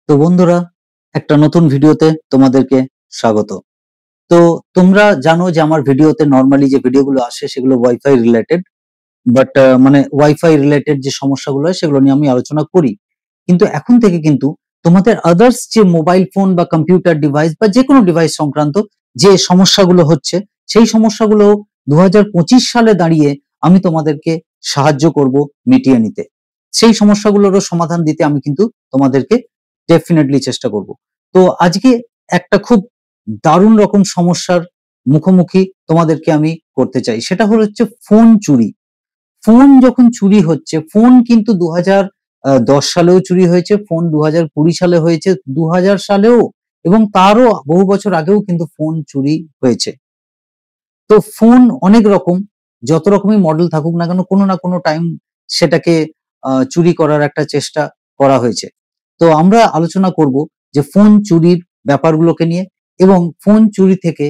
তো বন্ধুরা, একটা নতুন ভিডিওতে তোমাদেরকে স্বাগত। তো তোমরা জানো যে আমার ভিডিওতে নরমালি যে ভিডিওগুলো আসে সেগুলো ওয়াইফাই রিলেটেড, বাট মানে ওয়াইফাই রিলেটেড যে সমস্যাগুলো হয় সেগুলো নিয়ে আমি আলোচনা করি। কিন্তু এখন থেকে কিন্তু তোমাদের আদার্স যে মোবাইল ফোন বা কম্পিউটার ডিভাইস বা যে কোনো ডিভাইস সংক্রান্ত যে সমস্যাগুলো হচ্ছে, সেই সমস্যাগুলো 2025 সালে দাঁড়িয়ে আমি তোমাদেরকে সাহায্য করব মিটিয়ে নিতে। সেই সমস্যাগুলোরও সমাধান দিতে আমি কিন্তু তোমাদেরকে ডেফিনেটলি চেষ্টা করব। তো আজকে একটা খুব দারুণ রকম সমস্যার মুখোমুখি তোমাদেরকে আমি করতে চাই। সেটা হচ্ছে ফোন চুরি। ফোন যখন চুরি হচ্ছে, ফোন কিন্তু 2010 সালেও চুরি হয়েছে, ফোন 2020 সালে হয়েছে, 2000 সালেও এবং তারও বহু বছর আগেও কিন্তু ফোন চুরি হয়েছে। তো ফোন অনেক রকম, যত রকমই মডেল থাকুক না কেন, কোনো না কোনো টাইম সেটাকে চুরি করার একটা চেষ্টা করা হয়েছে। তো আমরা আলোচনা করব যে ফোন চুরির ব্যাপারগুলোকে নিয়ে, এবং ফোন চুরি থেকে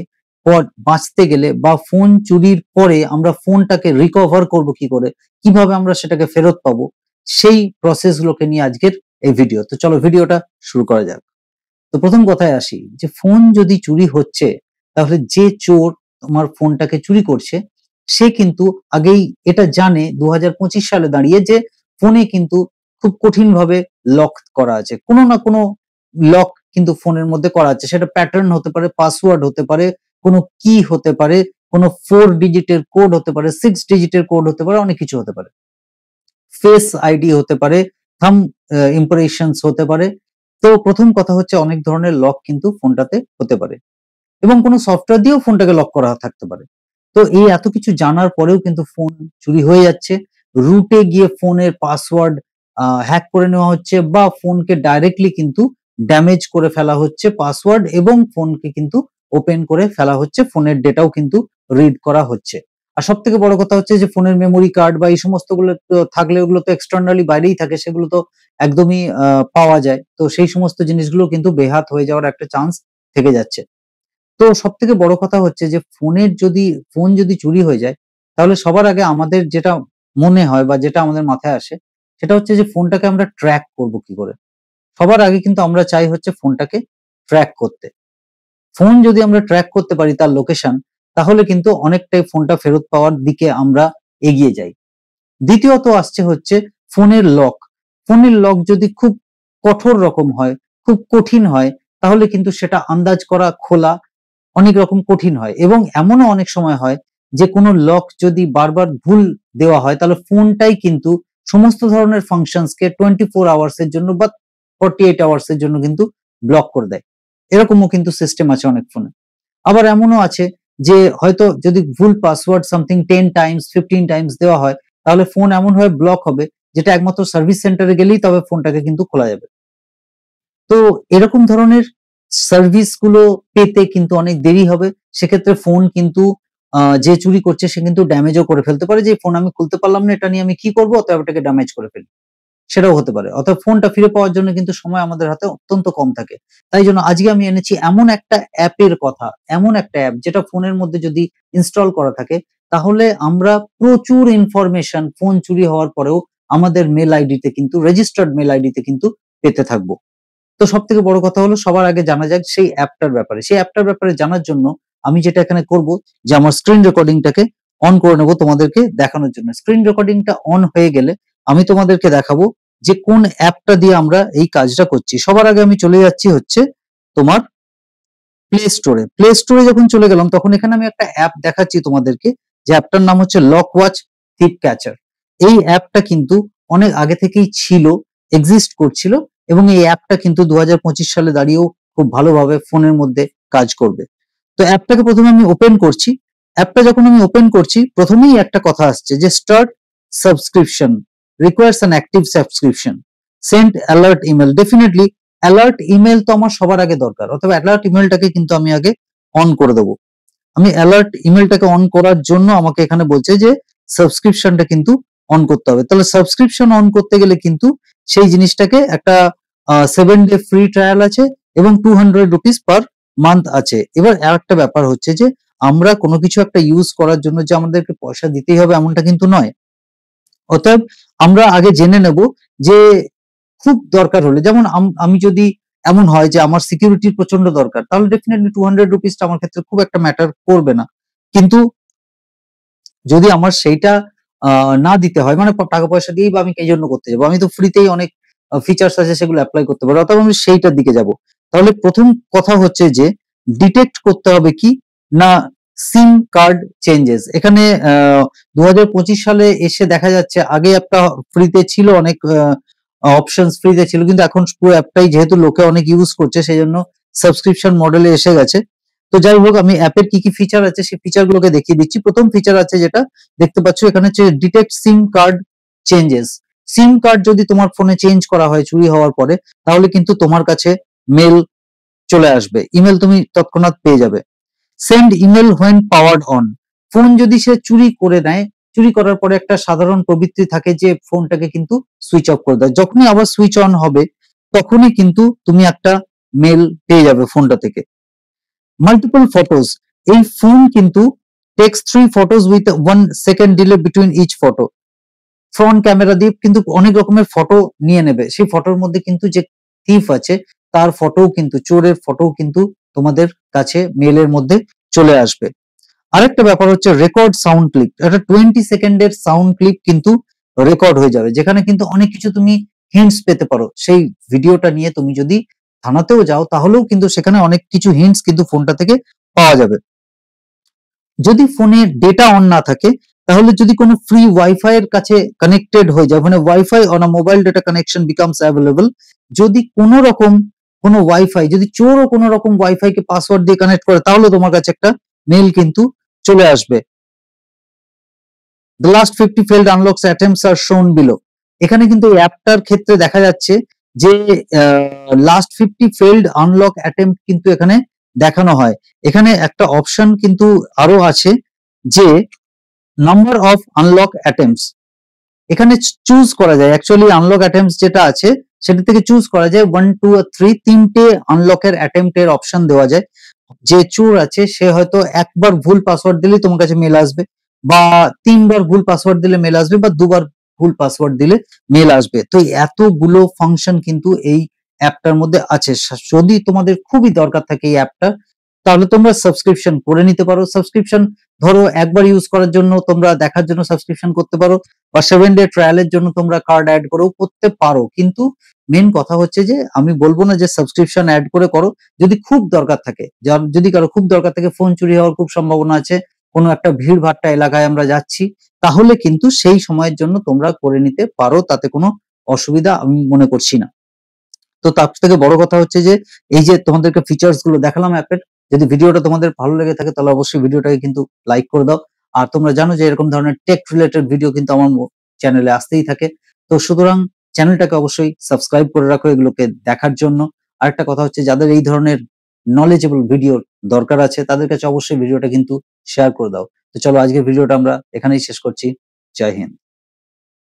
বাঁচতে গেলে বা ফোন চুরির পরে আমরা ফোনটাকে রিকভার করব কি করে, কিভাবে আমরা সেটাকে ফেরত পাবো, সেই প্রসেসগুলোকে নিয়ে আজকের এই ভিডিও। তো চলো ভিডিওটা শুরু করা যাক। তো প্রথম কথায় আসি যে ফোন যদি চুরি হচ্ছে, তাহলে যে চোর তোমার ফোনটাকে চুরি করছে সে কিন্তু আগেই এটা জানে 2025 সালে দাঁড়িয়ে যে ফোনে কিন্তু খুব কঠিন ভাবে লক করা আছে, কোনো না কোনো লক কিন্তু ফোনের মধ্যে করা আছে। সেটা প্যাটার্ন হতে পারে, পাসওয়ার্ড হতে পারে, কোনো কি হতে পারে, কোনো 4 ডিজিটের কোড হতে পারে, 6 ডিজিটের কোড হতে পারে, অনেক কিছু হতে পারে, ফেস আইডি হতে পারে, থাম ইমপ্রেশনস হতে পারে। তো প্রথম কথা হচ্ছে অনেক ধরনের লক কিন্তু ফোনটাতে হতে পারে, এবং কোনো সফটওয়্যার দিয়েও ফোনটাকে লক করা থাকতে পারে। তো এই এত কিছু জানার পরেও কিন্তু ফোন চুরি হয়ে যাচ্ছে। রুটে গিয়ে ফোনের পাসওয়ার্ড হ্যাক করে নেওয়া হচ্ছে, বা ফোনকে ডাইরেক্টলি কিন্তু ড্যামেজ করে ফেলা হচ্ছে পাসওয়ার্ড, এবং ফোনকে কিন্তু ওপেন করে ফেলা হচ্ছে, ফোনের ডেটাও কিন্তু রিড করা হচ্ছে। আর সব থেকে বড় কথা হচ্ছে যে ফোনের মেমোরি কার্ড বা এই সমস্ত গুলো থাকলে ওগুলো তো এক্সটার্নালি বাইরেই থাকে, সেগুলো তো একদমই পাওয়া যায়। তো সেই সমস্ত জিনিসগুলো কিন্তু বেহাত হয়ে যাওয়ার একটা চান্স থেকে যাচ্ছে। তো সবথেকে বড় কথা হচ্ছে যে ফোন যদি চুরি হয়ে যায়, তাহলে সবার আগে আমাদের যেটা মনে হয় বা যেটা আমাদের মাথায় আসে, সেটা হচ্ছে যে ফোনটাকে আমরা ট্র্যাক করব কি করে। সবার আগে কিন্তু আমরা চাই হচ্ছে ফোনটাকে ট্র্যাক করতে। ফোন যদি আমরা ট্র্যাক করতে পারি তার লোকেশন, তাহলে কিন্তু অনেকটাই ফোনটা ফেরত পাওয়ার দিকে আমরা এগিয়ে যাই। দ্বিতীয়ত আসছে হচ্ছে ফোনের লক। ফোনের লক যদি খুব কঠোর রকম হয়, খুব কঠিন হয়, তাহলে কিন্তু সেটা আন্দাজ করা, খোলা অনেক রকম কঠিন হয়। এবং এমনও অনেক সময় হয় যে কোনো লক যদি বারবার ভুল দেওয়া হয়, তাহলে ফোনটাই কিন্তু সমস্ত ধরনের ফাংশনসকে 24 আওয়ার্স এর জন্য বা 48 আওয়ার্স এর জন্য কিন্তু ব্লক করে দেয়। এরকমও কিন্তু সিস্টেম আছে অনেক ফোনে। আবার এমনও আছে যে হয়তো যদি ভুল পাসওয়ার্ড সামথিং 10 টাইমস 15 টাইমস দেওয়া হয়, তাহলে ফোন এমন ভাবে ব্লক হবে যেটা একমাত্র সার্ভিস সেন্টারে গেলেই তবে ফোনটাকে কিন্তু খোলা যাবে। তো এরকম ধরনের সার্ভিস গুলো পেতে কিন্তু অনেক দেরি হবে। সেক্ষেত্রে ফোন কিন্তু যে চুরি করছে সে কিন্তু ড্যামেজও করে ফেলতে পারে, যে ফোন আমি খুলতে পারলাম না, এটা নিয়ে আমি কি করবো, অতএব এটাকে ড্যামেজ করে ফেলি। সেটাও হতে পারে। অর্থাৎ ফোনটা ফিরে পাওয়ার জন্য কিন্তু সময় আমাদের হাতে অত্যন্ত কম থাকে। তাই জন্য আজকে আমি এনেছি এমন একটা অ্যাপের কথা, এমন একটা অ্যাপ যেটা ফোনের মধ্যে যদি ইনস্টল করা থাকে, তাহলে আমরা প্রচুর ইনফরমেশন ফোন চুরি হওয়ার পরেও আমাদের মেল আইডিতে কিন্তু, রেজিস্টার্ড মেল আইডিতে কিন্তু পেতে থাকবো। তো সবথেকে বড় কথা হলো সবার আগে জানা যাক সেই অ্যাপটার ব্যাপারে। সেই অ্যাপটার ব্যাপারে জানার জন্য আমি যেটা এখানে করব, যে আমার স্ক্রিন রেকর্ডিংটাকে অন করে নেব তোমাদেরকে দেখানোর জন্য। স্ক্রিন রেকর্ডিংটা অন হয়ে গেলে আমি তোমাদেরকে দেখাবো যে কোন অ্যাপটা দিয়ে আমরা এই কাজটা করছি। সবার আগে আমি চলে যাচ্ছি হচ্ছে তোমার প্লে স্টোরে। প্লে স্টোরে যখন চলে গেলাম, তখন এখানে আমি একটা অ্যাপ দেখাচ্ছি তোমাদেরকে, যে অ্যাপটার নাম হচ্ছে লক ওয়াচ থিপ ক্যাচার। এই অ্যাপটা কিন্তু অনেক আগে থেকেই ছিল, এক্সিস্ট করছিল, এবং এই অ্যাপটা কিন্তু 2025 সালে দাঁড়িয়েও খুব ভালোভাবে ফোনের মধ্যে কাজ করবে। তো অ্যাপটাকে প্রথমে আমি ওপেন করছি। অ্যাপটা যখন আমি ওপেন করছি, প্রথমেই একটা কথা আসছে যে start subscription, requires an active subscription, send alert email. Definitely alert email তো আমার সবার আগে দরকার, অথবা অ্যালার্ট ইমেলটাকে কিন্তু আমি আগে অন করে দেবো। আমি অ্যালার্ট ইমেলটাকে অন করার জন্য আমাকে এখানে বলছে যে সাবস্ক্রিপশনটা কিন্তু অন করতে হবে। তাহলে সাবস্ক্রিপশন অন করতে গেলে কিন্তু সেই জিনিসটাকে একটা 7 ডে ফ্রি ট্রায়াল আছে, এবং 200 রুপিস পার মান্থ আছে। এবার আরেকটা ব্যাপার হচ্ছে যে আমরা কোনো কিছু একটা ইউজ করার জন্য যে আমাদেরকে পয়সা দিতেই হবে এমনটা কিন্তু নয়। অতএব আমরা আগে জেনে নেব যে খুব দরকার হলে, যেমন আমি যদি এমন হয় যে আমার সিকিউরিটির প্রচন্ড দরকার, তাহলে ডেফিনেটলি 200 রুপিসটা আমার ক্ষেত্রে খুব একটা ম্যাটার করবে না। কিন্তু যদি আমার সেইটা না দিতে হয়, মানে টাকা পয়সা দিয়েই বা আমি এই জন্য করতে যাবো, আমি তো ফ্রিতেই অনেক ফিচার্স আছে সেগুলো অ্যাপ্লাই করতে পারবো, অথবা আমি সেইটার দিকে যাব। তাহলে প্রথম কথা হচ্ছে যে ডিটেক্ট করতে হবে কি না সিম কার্ড চেঞ্জেস। এখানে 2025 সালে এসে দেখা যাচ্ছে, আগে একটা ফ্রিতে ছিল, অনেক অপশনস ফ্রিতে ছিল, কিন্তু এখন পুরো অ্যাপটাই যেহেতু লোকে অনেক ইউজ করছে সেই জন্য সাবস্ক্রিপশন মডেলে এসে গেছে। তো যাই হোক, আমি অ্যাপের কি কি ফিচার আছে সেই ফিচার গুলোকে দেখিয়ে দিচ্ছি। প্রথম ফিচার আছে যেটা দেখতে পাচ্ছ এখানে হচ্ছে ডিটেক্ট সিম কার্ড চেঞ্জেস। সিম কার্ড যদি তোমার ফোনে চেঞ্জ করা হয় চুরি হওয়ার পরে, তাহলে কিন্তু তোমার কাছে মেল চলে আসবে, ইমেল তুমি তৎক্ষণাৎ পেয়ে যাবে। Send email when powered on. Phone যদি সে চুরি করে নেয়, চুরি করার পরে একটা সাধারণ প্রবৃত্তি থাকে যে ফোনটাকে কিন্তু সুইচ অফ করে দেয়, যখনই আবার সুইচ অন হবে তখনই কিন্তু তুমি একটা মেল পেয়ে যাবে ফোনটা থেকে। মাল্টিপল ফটোজ, এই ফোন কিন্তু takes 3 photos with 1 second delay between each photo. Front camera দিয়ে কিন্তু অনেক রকমের ফটো নিয়ে নেবে, সেই ফটোর মধ্যে কিন্তু যে থিফ আছে তার ফটোও কিন্তু, চোরের ফটোও কিন্তু তোমাদের কাছে মেলের মধ্যে চলে আসবে। আরেকটা ব্যাপার হচ্ছে রেকর্ড সাউন্ড ক্লিপ। একটা 20 সেকেন্ডের সাউন্ড ক্লিপ কিন্তু রেকর্ড হয়ে যাবে, যেখানে কিন্তু অনেক কিছু তুমি হিন্টস পেতে পারো। সেই ভিডিওটা নিয়ে তুমি যদি থানাতেও যাও তাহলেও কিন্তু সেখানে অনেক কিছু হিন্টস কিন্তু ফোনটা থেকে পাওয়া যাবে। যদি ফোনে ডেটা অন না থাকে, তাহলে যদি কোনো ফ্রি ওয়াইফাই এর কাছে কানেক্টেড হয়ে যায়, মানে wifi on a mobile data connection becomes available, যদি কোনো রকম কোনো ওয়াইফাই, যদি চোরও কোনো রকম ওয়াইফাই কে পাসওয়ার্ড দিয়ে কানেক্ট করে, তাহলে তোমার কাছে একটা মেল কিন্তু চলে আসবে। The last 50 failed unlocks attempts are shown below. এখানে কিন্তু এই অ্যাপটার ক্ষেত্রে দেখা যাচ্ছে যে লাস্ট 50 failed unlock attempt কিন্তু এখানে দেখানো হয়। এখানে একটা অপশন কিন্তু আরো আছে যে নাম্বার অফ আনলক অ্যাটেম্পটস। এখানে চুজ করা যায়, অ্যাকচুয়ালি আনলক অ্যাটেম্পটস যেটা আছে সেটা থেকে চুজ করা যায় 1, 2 আর 3, তিনটে আনলকের অ্যাটেম্পটের অপশন দেওয়া যায়। যে চোর আছে সে হয়তো একবার ভুল পাসওয়ার্ড দিলেই তোমার কাছে মেল আসবে, বা 3বার ভুল পাসওয়ার্ড দিলে মেল আসবে, বা 2বার ভুল পাসওয়ার্ড দিলে মেল আসবে। তো এতগুলো ফাংশন কিন্তু এই অ্যাপটার মধ্যে আছে। যদি তোমাদের খুবই দরকার থাকে এই অ্যাপটা, তাহলে তোমরা সাবস্ক্রিপশন করে নিতে পারো। সাবস্ক্রিপশন ধরো একবার ইউজ করার জন্য, তোমরা দেখার জন্য সাবস্ক্রিপশন করতে পারো, বা 7 ডে ট্রায়ালের জন্য তোমরা কার্ড অ্যাড করেও করতে পারো। কিন্তু মেন কথা হচ্ছে যে আমি বলবো না যে সাবস্ক্রিপশন অ্যাড করে করো, যদি খুব দরকার থাকে। যদি কারো খুব দরকার থাকে, ফোন চুরি হওয়ার খুব সম্ভাবনা আছে, কোনো একটা ভিড়ভাট্টা এলাকায় আমরা যাচ্ছি, তাহলে কিন্তু সেই সময়ের জন্য তোমরা করে নিতে পারো, তাতে কোনো অসুবিধা আমি মনে করছি না। তো তার থেকে বড় কথা হচ্ছে যে এই যে তোমাদেরকে ফিচার্স গুলো দেখালাম অ্যাপের, যদি ভিডিওটা তোমাদের ভালো লেগে থাকে তাহলে অবশ্যই ভিডিওটাকে কিন্তু লাইক করে দাও। আর তোমরা জানো যে এরকম ধরনের টেক রিলেটেড ভিডিও কিন্তু আমার চ্যানেলে আসতেই থাকে। তো সুতরাং চ্যানেলটাকে অবশ্যই সাবস্ক্রাইব করে রাখো এগুলোকে দেখার জন্য। আরেকটা কথা হচ্ছে, যাদের এই ধরনের নলেজেবল ভিডিও দরকার আছে তাদের কাছে অবশ্যই ভিডিওটা কিন্তু শেয়ার করে দাও। তো চলো আজকের ভিডিওটা আমরা এখানেই শেষ করছি। জয় হিন্দ।